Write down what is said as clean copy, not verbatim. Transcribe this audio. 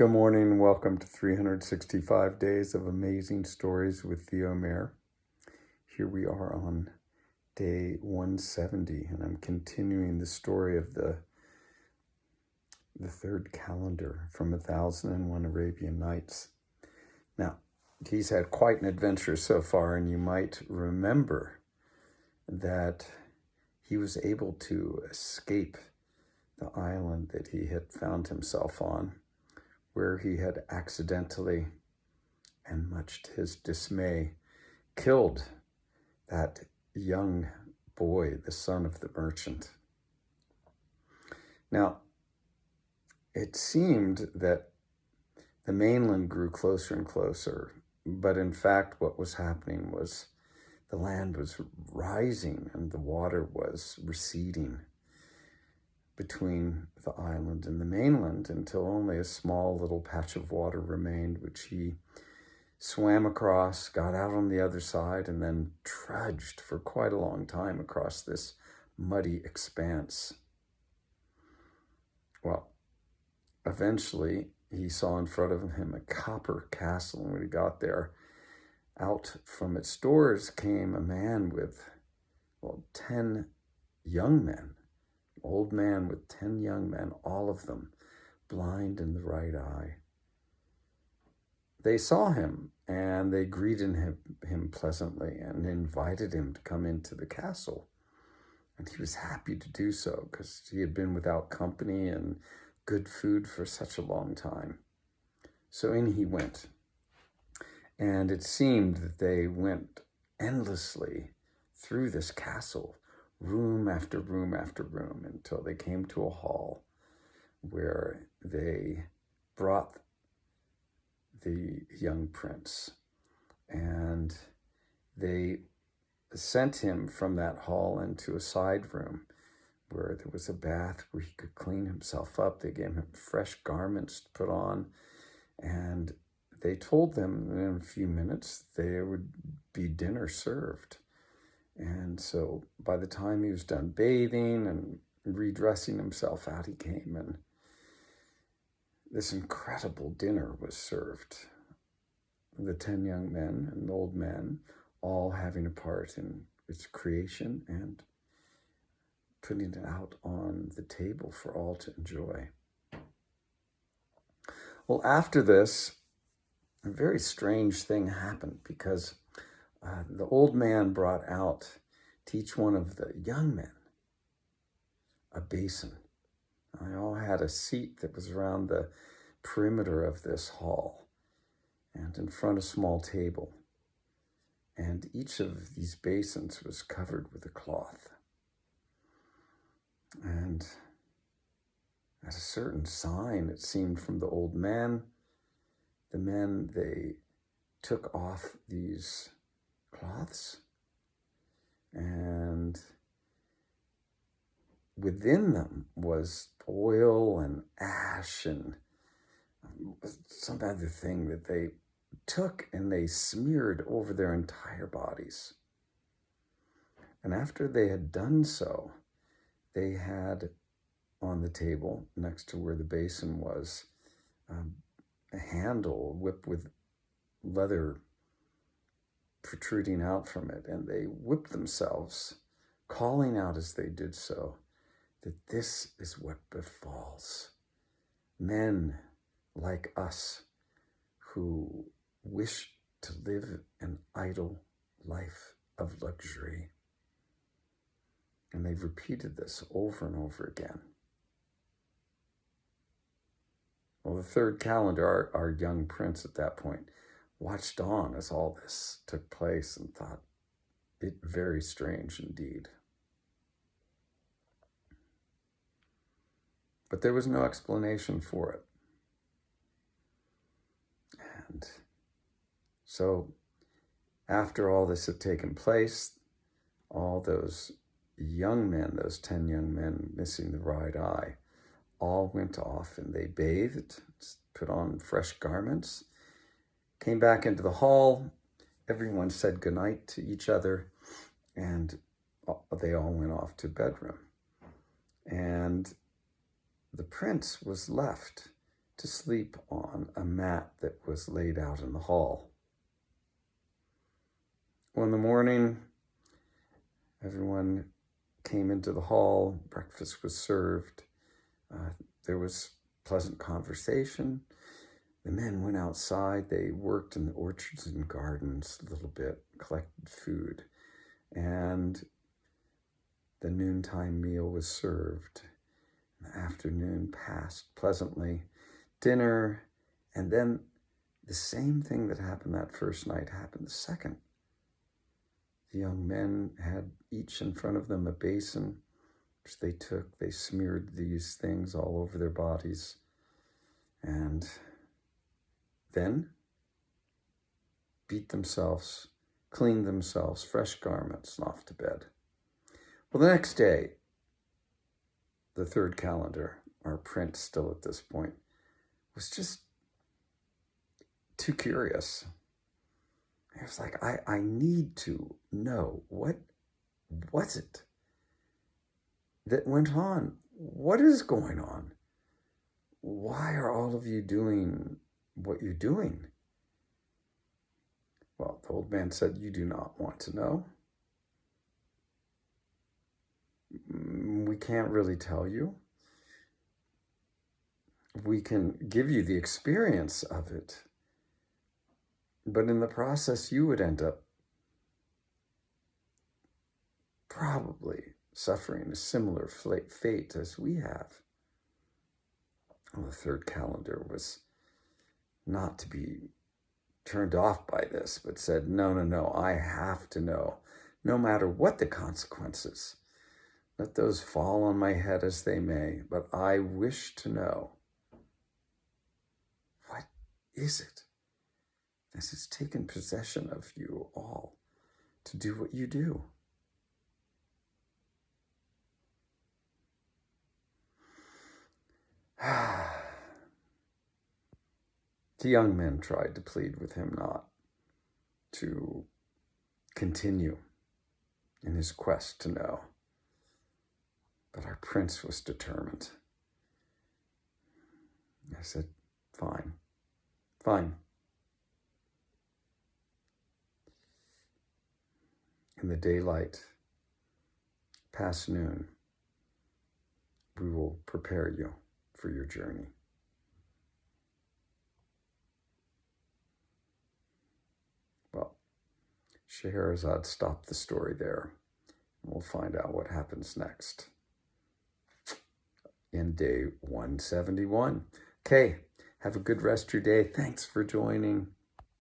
Good morning. Welcome to 365 Days of Amazing Stories with Theo Mayer. Here we are on day 170, and I'm continuing the story of the third calendar from 1001 Arabian Nights. Now, he's had quite an adventure so far, and you might remember that he was able to escape the island that he had found himself on, where he had accidentally, and much to his dismay, killed that young boy, the son of the merchant. Now, it seemed that the mainland grew closer and closer, but in fact what was happening was the land was rising and the water was receding between the island and the mainland until only a small little patch of water remained, which he swam across, got out on the other side, and then trudged for quite a long time across this muddy expanse. Well, eventually he saw in front of him a copper castle, and when he got there, out from its doors came a man with, 10 young men. Old man with 10 young men, all of them blind in the right eye. They saw him and they greeted him pleasantly and invited him to come into the castle. And he was happy to do so because he had been without company and good food for such a long time. So in he went. And it seemed that they went endlessly through this castle, room after room after room, until they came to a hall where they brought the young prince, and they sent him from that hall into a side room where there was a bath where he could clean himself up. They gave him fresh garments to put on, and they told them that in a few minutes there would be dinner served. And so by the time he was done bathing and redressing himself out, he came, and this incredible dinner was served. The 10 young men and old men all having a part in its creation and putting it out on the table for all to enjoy. Well, after this, a very strange thing happened, because the old man brought out to each one of the young men a basin. They all had a seat that was around the perimeter of this hall and in front of a small table. And each of these basins was covered with a cloth. And at a certain sign, it seemed, from the old man, the men, they took off these cloths, and within them was oil and ash and some other thing that they took and they smeared over their entire bodies. And after they had done so, they had on the table next to where the basin was a handle whipped with leather protruding out from it, and they whipped themselves, calling out as they did so that this is what befalls men like us who wish to live an idle life of luxury. And they've repeated this over and over again. Well, the third calendar, our young prince at that point, watched on as all this took place and thought it very strange indeed. But there was no explanation for it. And so after all this had taken place, all those young men, those 10 young men missing the right eye, all went off and they bathed, put on fresh garments, came back into the hall. Everyone said goodnight to each other, and they all went off to bedroom. And the prince was left to sleep on a mat that was laid out in the hall. Well, in the morning, everyone came into the hall, breakfast was served, there was pleasant conversation. The men went outside, they worked in the orchards and gardens a little bit, collected food, and the noontime meal was served. The afternoon passed pleasantly. Dinner, and then the same thing that happened that first night happened the second. The young men had each in front of them a basin, which they took. They smeared these things all over their bodies, and then beat themselves, cleaned themselves, fresh garments, and off to bed. Well, the next day, the third calendar, our prince still at this point, was just too curious. He was like, I need to know, what was it that went on? What is going on? Why are all of you doing what you're doing? Well, the old man said, you do not want to know. We can't really tell you. We can give you the experience of it, but in the process, you would end up probably suffering a similar fate as we have. Well, the third calendar was not to be turned off by this, but said, no, I have to know, no matter what the consequences. Let those fall on my head as they may, but I wish to know. What is it that has taken possession of you all to do what you do? The young men tried to plead with him not to continue in his quest to know, but our prince was determined. I said, fine. In the daylight, past noon, we will prepare you for your journey. Well, Scheherazade stopped the story there. We'll find out what happens next in day 171. Okay, have a good rest of your day. Thanks for joining.